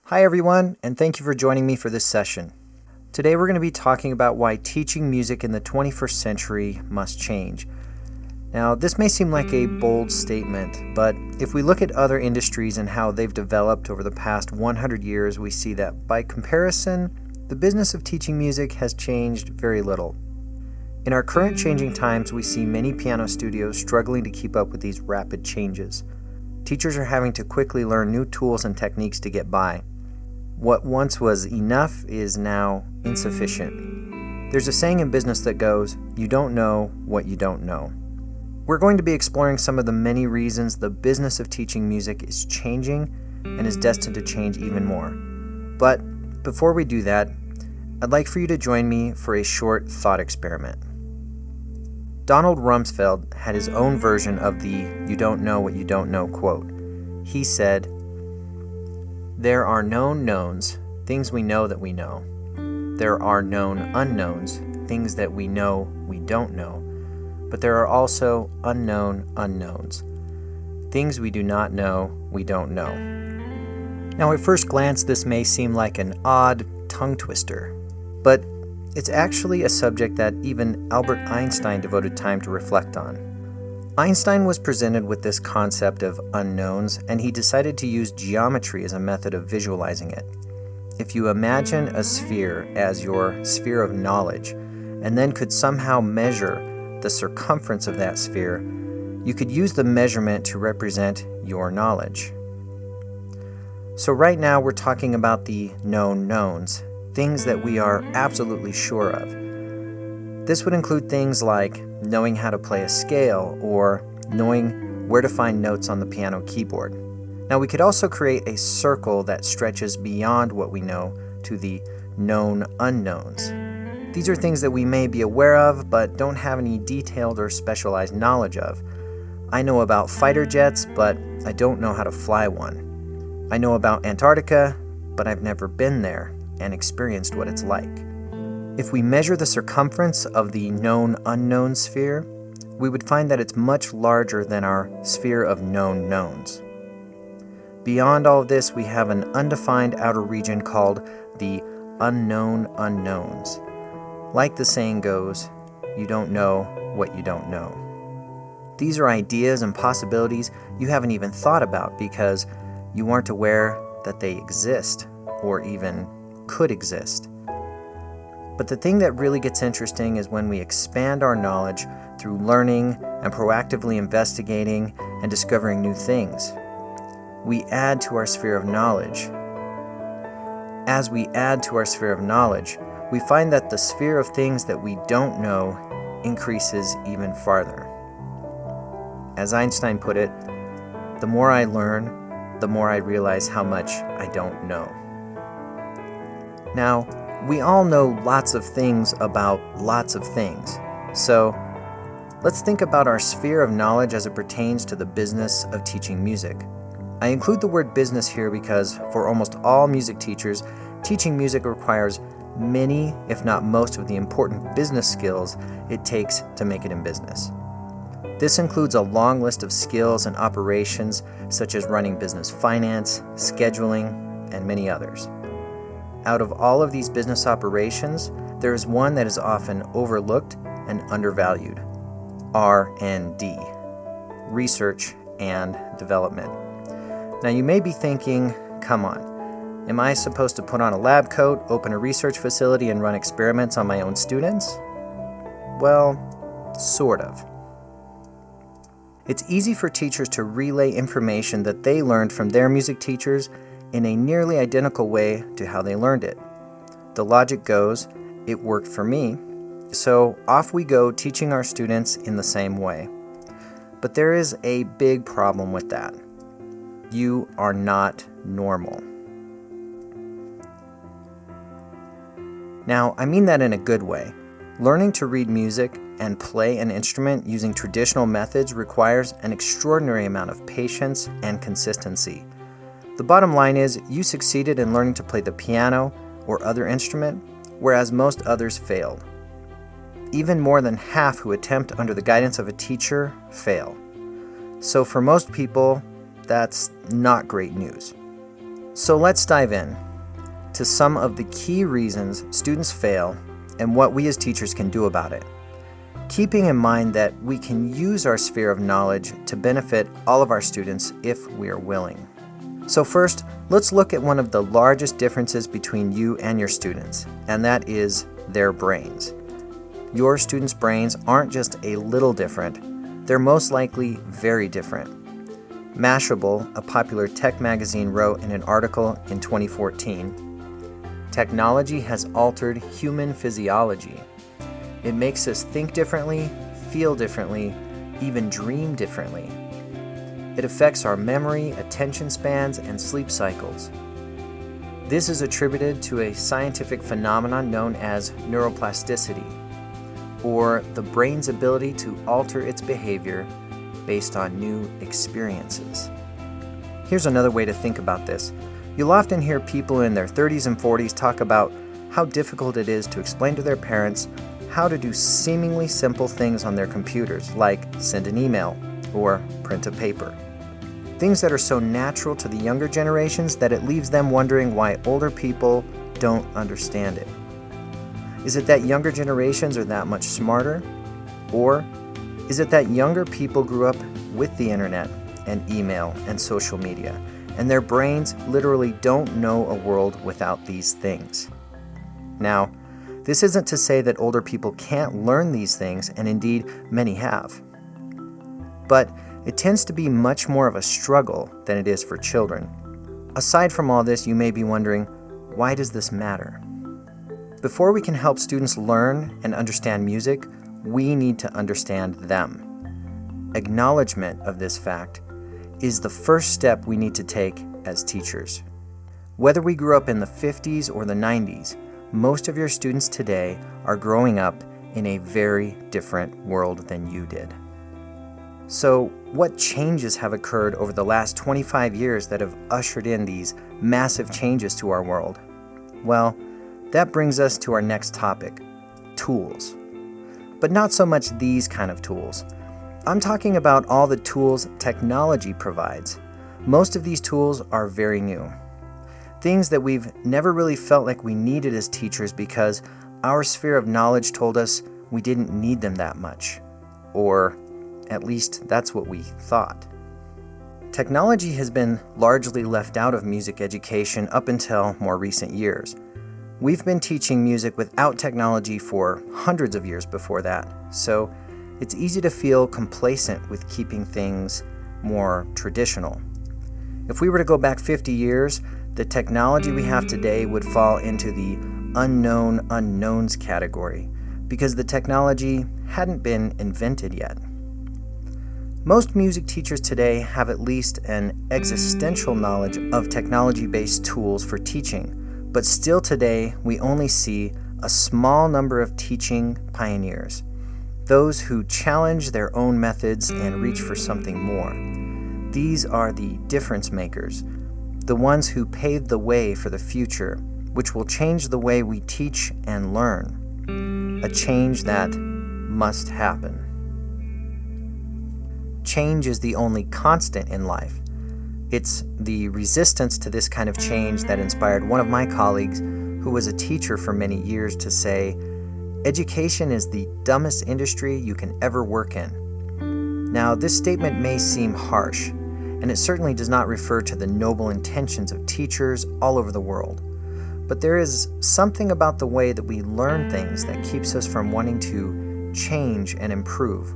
Hi everyone, and thank you for joining me for this session. Today we're going to be talking about why teaching music in the 21st century must change. Now, this may seem like a bold statement, but if we look at other industries and how they've developed over the past 100 years, we see that by comparison, the business of teaching music has changed very little. In our current changing times, we see many piano studios struggling to keep up with these rapid changes. Teachers are having to quickly learn new tools and techniques to get by. What once was enough is now insufficient. There's a saying in business that goes, "You don't know what you don't know." We're going to be exploring some of the many reasons the business of teaching music is changing and is destined to change even more. But before we do that, I'd like for you to join me for a short thought experiment. Donald Rumsfeld had his own version of the "you don't know what you don't know" quote. He said, "There are known knowns, things we know that we know. There are known unknowns, things that we know we don't know. But there are also unknown unknowns, things we do not know we don't know." Now, at first glance, this may seem like an odd tongue twister, but it's actually a subject that even Albert Einstein devoted time to reflect on. Einstein was presented with this concept of unknowns, and he decided to use geometry as a method of visualizing it. If you imagine a sphere as your sphere of knowledge, and then could somehow measure the circumference of that sphere, you could use the measurement to represent your knowledge. So right now we're talking about the known knowns, things that we are absolutely sure of. This would include things like knowing how to play a scale or knowing where to find notes on the piano keyboard. Now, we could also create a circle that stretches beyond what we know to the known unknowns. These are things that we may be aware of but don't have any detailed or specialized knowledge of. I know about fighter jets, but I don't know how to fly one. I know about Antarctica, but I've never been there and experienced what it's like. If we measure the circumference of the known unknown sphere, we would find that it's much larger than our sphere of known knowns. Beyond all of this, we have an undefined outer region called the unknown unknowns. Like the saying goes, you don't know what you don't know. These are ideas and possibilities you haven't even thought about because you aren't aware that they exist or even could exist. But the thing that really gets interesting is when we expand our knowledge through learning and proactively investigating and discovering new things. We add to our sphere of knowledge. As we add to our sphere of knowledge, we find that the sphere of things that we don't know increases even farther. As Einstein put it, the more I learn, the more I realize how much I don't know. Now, we all know lots of things about lots of things. So, let's think about our sphere of knowledge as it pertains to the business of teaching music. I include the word business here because for almost all music teachers, teaching music requires many, if not most, of the important business skills it takes to make it in business. This includes a long list of skills and operations such as running business finance, scheduling, and many others. Out of all of these business operations, there is one that is often overlooked and undervalued: R&D, research and development. Now you may be thinking, come on, am I supposed to put on a lab coat, open a research facility, and run experiments on my own students? Well, sort of. It's easy for teachers to relay information that they learned from their music teachers in a nearly identical way to how they learned it. The logic goes, it worked for me, so off we go teaching our students in the same way. But there is a big problem with that. You are not normal. Now, I mean that in a good way. Learning to read music and play an instrument using traditional methods requires an extraordinary amount of patience and consistency. The bottom line is, you succeeded in learning to play the piano or other instrument, whereas most others failed. Even more than half who attempt under the guidance of a teacher fail. So for most people, that's not great news. So let's dive in to some of the key reasons students fail and what we as teachers can do about it, keeping in mind that we can use our sphere of knowledge to benefit all of our students if we are willing. So first, let's look at one of the largest differences between you and your students, and that is their brains. Your students' brains aren't just a little different, they're most likely very different. Mashable, a popular tech magazine, wrote in an article in 2014, "Technology has altered human physiology. It makes us think differently, feel differently, even dream differently. It affects our memory, attention spans, and sleep cycles. This is attributed to a scientific phenomenon known as neuroplasticity, or the brain's ability to alter its behavior based on new experiences." Here's another way to think about this. You'll often hear people in their 30s and 40s talk about how difficult it is to explain to their parents how to do seemingly simple things on their computers, like send an email or print a paper. Things that are so natural to the younger generations that it leaves them wondering why older people don't understand it. Is it that younger generations are that much smarter? Or is it that younger people grew up with the internet and email and social media, and their brains literally don't know a world without these things? Now, this isn't to say that older people can't learn these things, and indeed many have. But it tends to be much more of a struggle than it is for children. Aside from all this, you may be wondering, why does this matter? Before we can help students learn and understand music, we need to understand them. Acknowledgement of this fact is the first step we need to take as teachers. Whether we grew up in the 50s or the 90s, most of your students today are growing up in a very different world than you did. So, what changes have occurred over the last 25 years that have ushered in these massive changes to our world? Well, that brings us to our next topic, tools. But not so much these kind of tools. I'm talking about all the tools technology provides. Most of these tools are very new. Things that we've never really felt like we needed as teachers because our sphere of knowledge told us we didn't need them that much. Or at least that's what we thought. Technology has been largely left out of music education up until more recent years. We've been teaching music without technology for hundreds of years before that, so it's easy to feel complacent with keeping things more traditional. If we were to go back 50 years, the technology we have today would fall into the unknown unknowns category because the technology hadn't been invented yet. Most music teachers today have at least an existential knowledge of technology-based tools for teaching, but still today we only see a small number of teaching pioneers, those who challenge their own methods and reach for something more. These are the difference makers, the ones who pave the way for the future, which will change the way we teach and learn, a change that must happen. Change is the only constant in life. It's the resistance to this kind of change that inspired one of my colleagues, who was a teacher for many years, to say, "Education is the dumbest industry you can ever work in." Now, this statement may seem harsh, and it certainly does not refer to the noble intentions of teachers all over the world. But there is something about the way that we learn things that keeps us from wanting to change and improve,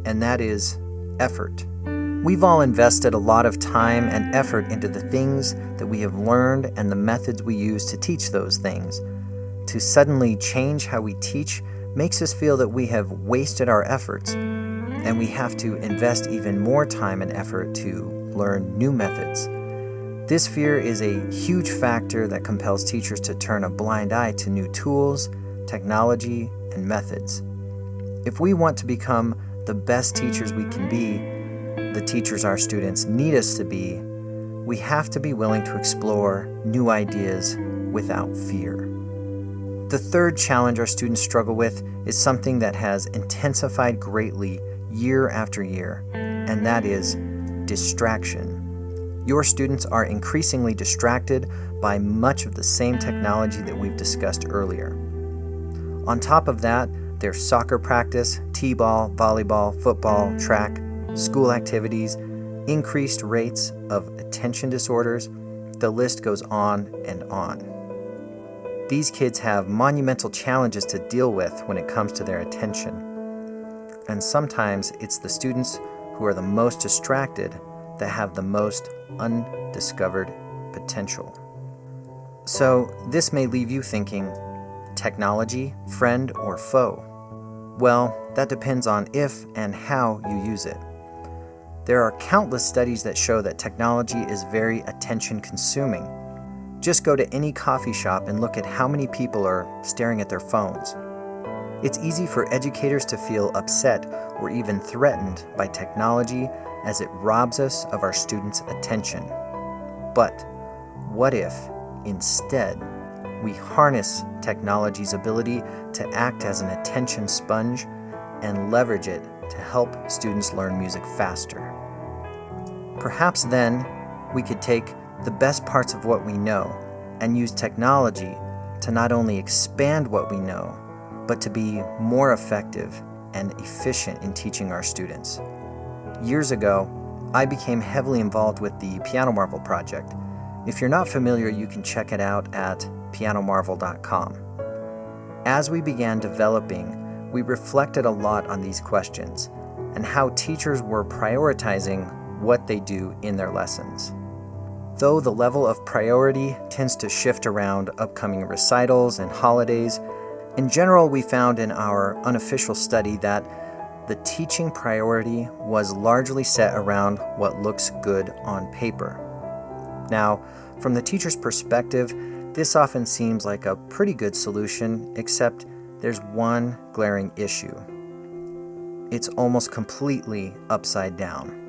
and that is effort. We've all invested a lot of time and effort into the things that we have learned and the methods we use to teach those things. To suddenly change how we teach makes us feel that we have wasted our efforts, and we have to invest even more time and effort to learn new methods. This fear is a huge factor that compels teachers to turn a blind eye to new tools, technology, and methods. If we want to become the best teachers we can be, the teachers our students need us to be, we have to be willing to explore new ideas without fear. The third challenge our students struggle with is something that has intensified greatly year after year, and that is distraction. Your students are increasingly distracted by much of the same technology that we've discussed earlier. On top of that, there's soccer practice, t-ball, volleyball, football, track, school activities, increased rates of attention disorders. The list goes on and on. These kids have monumental challenges to deal with when it comes to their attention. And sometimes it's the students who are the most distracted that have the most undiscovered potential. So this may leave you thinking, technology, friend or foe? Well, that depends on if and how you use it. There are countless studies that show that technology is very attention-consuming. Just go to any coffee shop and look at how many people are staring at their phones. It's easy for educators to feel upset or even threatened by technology as it robs us of our students' attention. But what if, instead, we harness technology's ability to act as an attention sponge and leverage it to help students learn music faster? Perhaps then we could take the best parts of what we know and use technology to not only expand what we know, but to be more effective and efficient in teaching our students. Years ago, I became heavily involved with the Piano Marvel project. If you're not familiar, you can check it out at pianomarvel.com. As we began developing, we reflected a lot on these questions and how teachers were prioritizing what they do in their lessons. Though the level of priority tends to shift around upcoming recitals and holidays, in general, we found in our unofficial study that the teaching priority was largely set around what looks good on paper. Now, from the teacher's perspective, this often seems like a pretty good solution, except there's one glaring issue. It's almost completely upside down.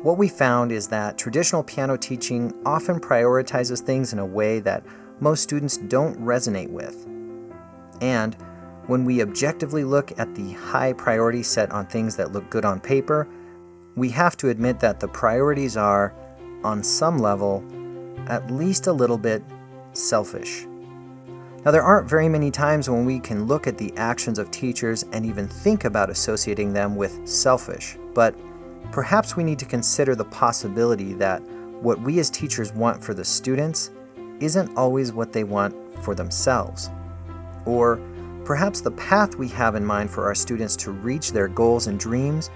What we found is that traditional piano teaching often prioritizes things in a way that most students don't resonate with. And when we objectively look at the high priority set on things that look good on paper, we have to admit that the priorities are, on some level, at least a little bit selfish. Now, there aren't very many times when we can look at the actions of teachers and even think about associating them with selfish, but perhaps we need to consider the possibility that what we as teachers want for the students isn't always what they want for themselves. Or perhaps the path we have in mind for our students to reach their goals and dreams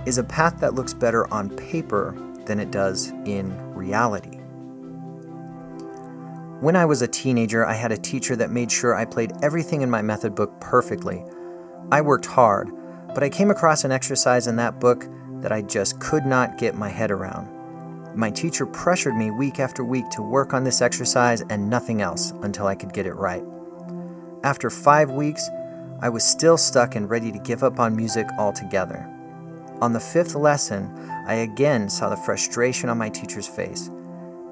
is a path that looks better on paper than it does in reality. When I was a teenager, I had a teacher that made sure I played everything in my method book perfectly. I worked hard, but I came across an exercise in that book that I just could not get my head around. My teacher pressured me week after week to work on this exercise and nothing else until I could get it right. After 5 weeks, I was still stuck and ready to give up on music altogether. On the 5th lesson, I again saw the frustration on my teacher's face.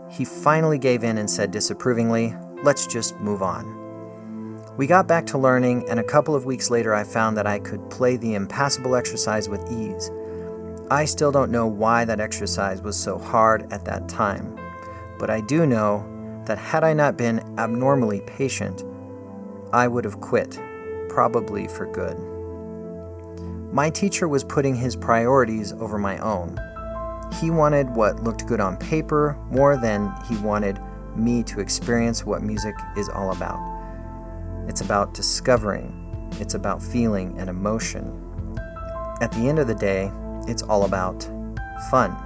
He finally gave in and said disapprovingly, "Let's just move on." We got back to learning, and a couple of weeks later I found that I could play the impassable exercise with ease. I still don't know why that exercise was so hard at that time, but I do know that had I not been abnormally patient, I would have quit, probably for good. My teacher was putting his priorities over my own. He wanted what looked good on paper more than he wanted me to experience what music is all about. It's about discovering. It's about feeling and emotion. At the end of the day, it's all about fun.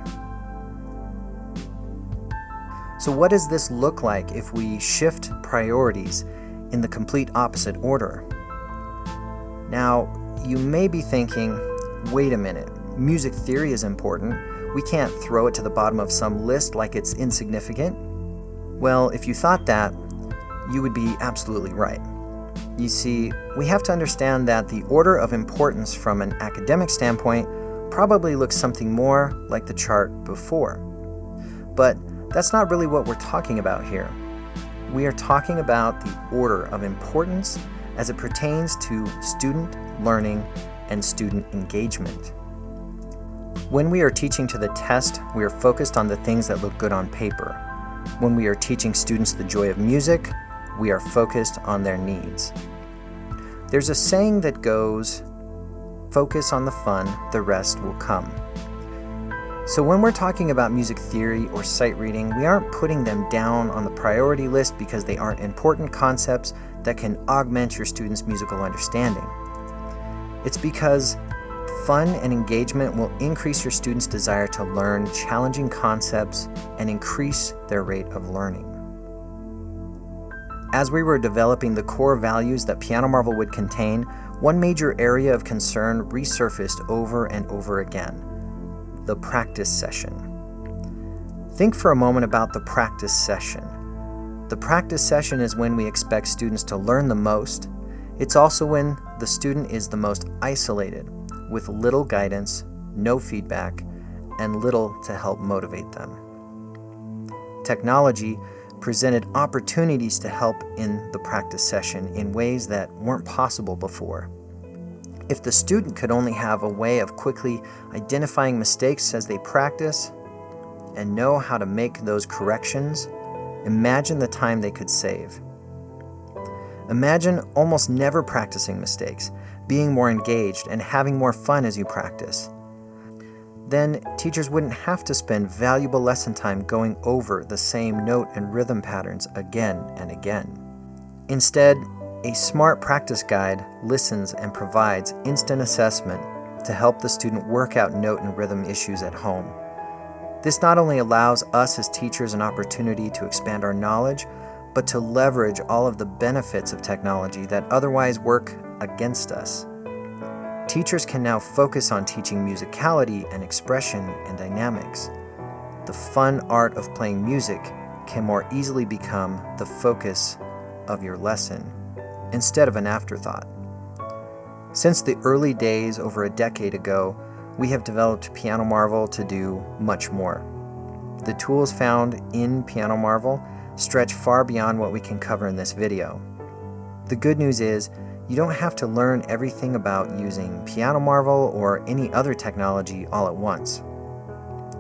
So what does this look like if we shift priorities in the complete opposite order? Now, you may be thinking, wait a minute, music theory is important. We can't throw it to the bottom of some list like it's insignificant. Well, if you thought that, you would be absolutely right. You see, we have to understand that the order of importance from an academic standpoint probably looks something more like the chart before. But that's not really what we're talking about here. We are talking about the order of importance as it pertains to student learning and student engagement. When we are teaching to the test, we are focused on the things that look good on paper. When we are teaching students the joy of music, we are focused on their needs. There's a saying that goes, "Focus on the fun, the rest will come." So when we're talking about music theory or sight reading, we aren't putting them down on the priority list because they aren't important concepts that can augment your students' musical understanding. It's because fun and engagement will increase your students' desire to learn challenging concepts and increase their rate of learning. As we were developing the core values that Piano Marvel would contain, one major area of concern resurfaced over and over again: the practice session. Think for a moment about the practice session. The practice session is when we expect students to learn the most. It's also when the student is the most isolated, with little guidance, no feedback, and little to help motivate them. Technology presented opportunities to help in the practice session in ways that weren't possible before. If the student could only have a way of quickly identifying mistakes as they practice and know how to make those corrections, imagine the time they could save. Imagine almost never practicing mistakes, being more engaged, and having more fun as you practice. Then teachers wouldn't have to spend valuable lesson time going over the same note and rhythm patterns again and again. Instead, a smart practice guide listens and provides instant assessment to help the student work out note and rhythm issues at home. This not only allows us as teachers an opportunity to expand our knowledge, but to leverage all of the benefits of technology that otherwise work against us. Teachers can now focus on teaching musicality and expression and dynamics. The fun art of playing music can more easily become the focus of your lesson, instead of an afterthought. Since the early days over a decade ago, we have developed Piano Marvel to do much more. The tools found in Piano Marvel stretch far beyond what we can cover in this video. The good news is, you don't have to learn everything about using Piano Marvel or any other technology all at once.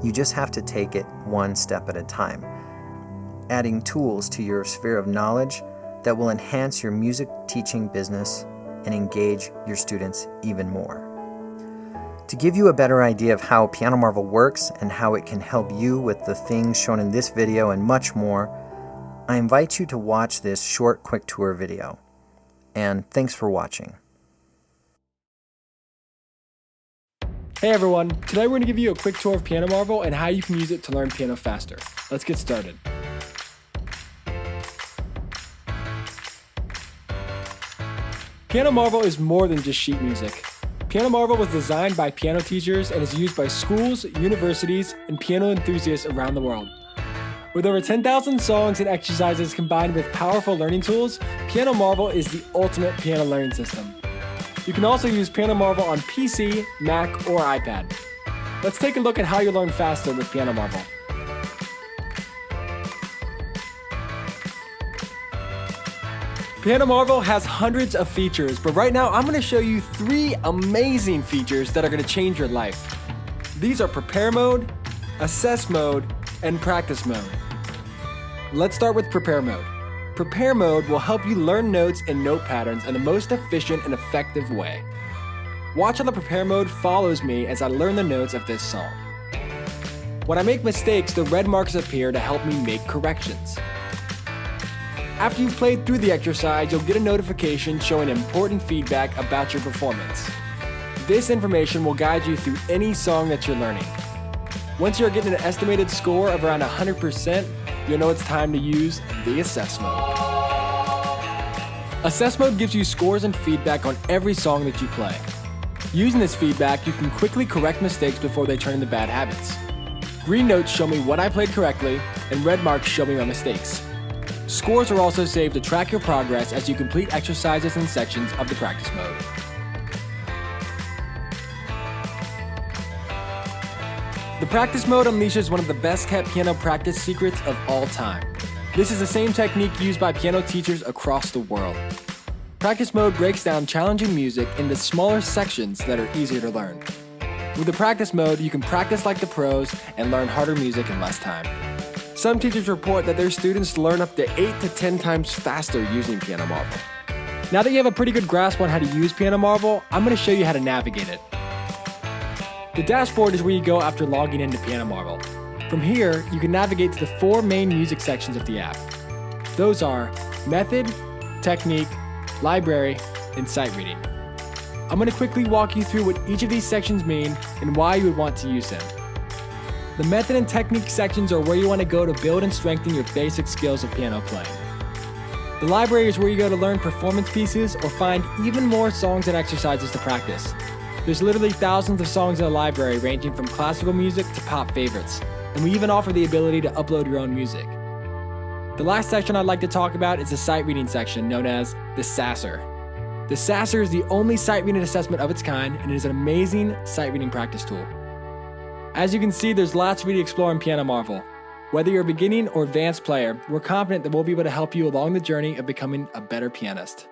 You just have to take it one step at a time, adding tools to your sphere of knowledge that will enhance your music teaching business and engage your students even more. To give you a better idea of how Piano Marvel works and how it can help you with the things shown in this video and much more, I invite you to watch this short quick tour video. And thanks for watching. Hey everyone, today we're going to give you a quick tour of Piano Marvel and how you can use it to learn piano faster. Let's get started. Piano Marvel is more than just sheet music. Piano Marvel was designed by piano teachers and is used by schools, universities, and piano enthusiasts around the world. With over 10,000 songs and exercises combined with powerful learning tools, Piano Marvel is the ultimate piano learning system. You can also use Piano Marvel on PC, Mac, or iPad. Let's take a look at how you learn faster with Piano Marvel. Piano Marvel has hundreds of features, but right now I'm going to show you 3 amazing features that are going to change your life. These are Prepare Mode, Assess Mode, and Practice Mode. Let's start with Prepare Mode. Prepare Mode will help you learn notes and note patterns in the most efficient and effective way. Watch how the Prepare Mode follows me as I learn the notes of this song. When I make mistakes, the red marks appear to help me make corrections. After you've played through the exercise, you'll get a notification showing important feedback about your performance. This information will guide you through any song that you're learning. Once you're getting an estimated score of around 100%, you'll know it's time to use the Assess Mode. Assess Mode gives you scores and feedback on every song that you play. Using this feedback, you can quickly correct mistakes before they turn into bad habits. Green notes show me what I played correctly, and red marks show me my mistakes. Scores are also saved to track your progress as you complete exercises and sections of the Practice Mode. The Practice Mode unleashes one of the best kept piano practice secrets of all time. This is the same technique used by piano teachers across the world. Practice Mode breaks down challenging music into smaller sections that are easier to learn. With the practice mode, you can practice like the pros and learn harder music in less time. Some teachers report that their students learn up to 8 to 10 times faster using Piano Marvel. Now that you have a pretty good grasp on how to use Piano Marvel, I'm going to show you how to navigate it. The dashboard is where you go after logging into Piano Marvel. From here, you can navigate to the 4 main music sections of the app. Those are Method, Technique, Library, and Sight Reading. I'm going to quickly walk you through what each of these sections mean and why you would want to use them. The Method and Technique sections are where you want to go to build and strengthen your basic skills of piano playing. The Library is where you go to learn performance pieces or find even more songs and exercises to practice. There's literally thousands of songs in the library ranging from classical music to pop favorites, and we even offer the ability to upload your own music. The last section I'd like to talk about is the sight reading section known as the Sasser. The Sasser is the only sight reading assessment of its kind and it is an amazing sight reading practice tool. As you can see, there's lots for you to explore in Piano Marvel. Whether you're a beginning or advanced player, we're confident that we'll be able to help you along the journey of becoming a better pianist.